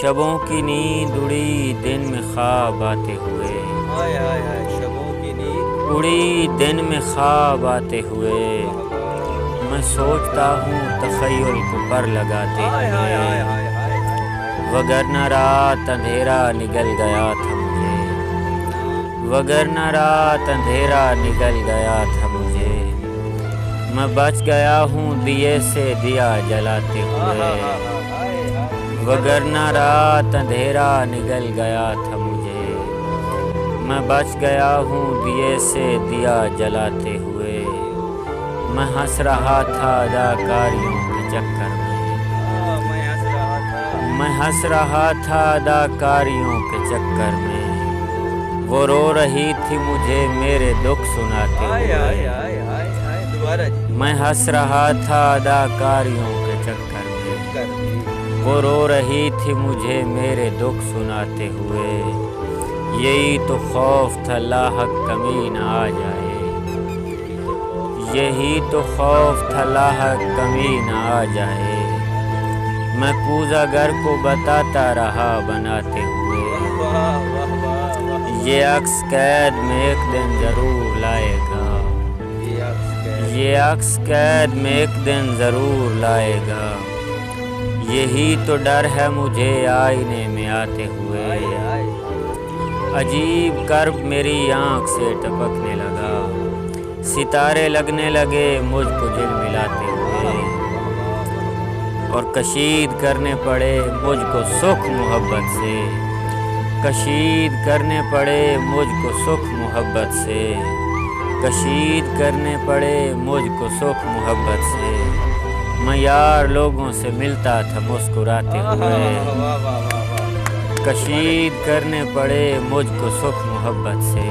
شبوں کی نیند اڑی دن میں خواب آتے ہوئے، ہائے ہائے ہائے شبوں کی نیند اڑی دن میں خواب آتے ہوئے، میں سوچتا ہوں تخیل کو پر لگاتے ہائے ہائے ہائے ہوئے، ہائے ہائے ہائے وگرنہ رات اندھیرا نگل گیا تھا مجھے، وگرنہ رات اندھیرا نگل گیا تھا مجھے، میں بچ گیا ہوں دیے سے دیا جلاتے ہوئے، وگرنہ رات اندھیرا نگل گیا تھا مجھے، میں بچ گیا ہوں دیے سے دیا جلاتے ہوئے، میں ہنس رہا تھا اداکاریوں کے چکر میں، میں ہنس رہا تھا اداکاریوں کے چکر میں، وہ رو رہی تھی مجھے میرے دکھ سناتے ہوئے، میں ہنس رہا تھا اداکاریوں کے چکر میں، وہ رو رہی تھی مجھے میرے دکھ سناتے ہوئے، یہی تو خوف تھا لاحق کمی نہ آ جائے، یہی تو خوف تھا لاحق کمی نہ آ جائے، میں کوزہ گر کو بتاتا رہا بناتے ہوئے، یہ عکس قید میں ایک دن ضرور لائے گا، یہ عکس قید میں ایک دن ضرور لائے گا، یہی تو ڈر ہے مجھے آئینے میں آتے ہوئے، عجیب کرب میری آنکھ سے ٹپکنے لگا، ستارے لگنے لگے مجھ کو جھلملاتے ہوئے، اور کشید کرنے پڑے مجھ کو سکھ محبت سے، کشید کرنے پڑے مجھ کو سکھ محبت سے، کشید کرنے پڑے مجھ کو سکھ محبت سے، میں یار لوگوں سے ملتا تھا مسکراتے ہوئے، کشید کرنے پڑے مجھ کو سکھ محبت سے،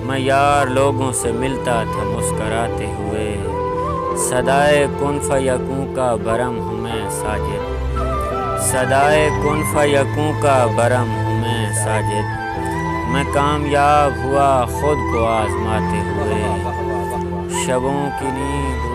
میں یار لوگوں سے ملتا تھا مسکراتے ہوئے، صدائے کن فیکوں کا برہم ہوں میں ساجد، صدائے کن فیکوں کا برہم ہوں میں ساجد، میں کامیاب ہوا خود کو آزماتے ہوئے، شبوں کی نیند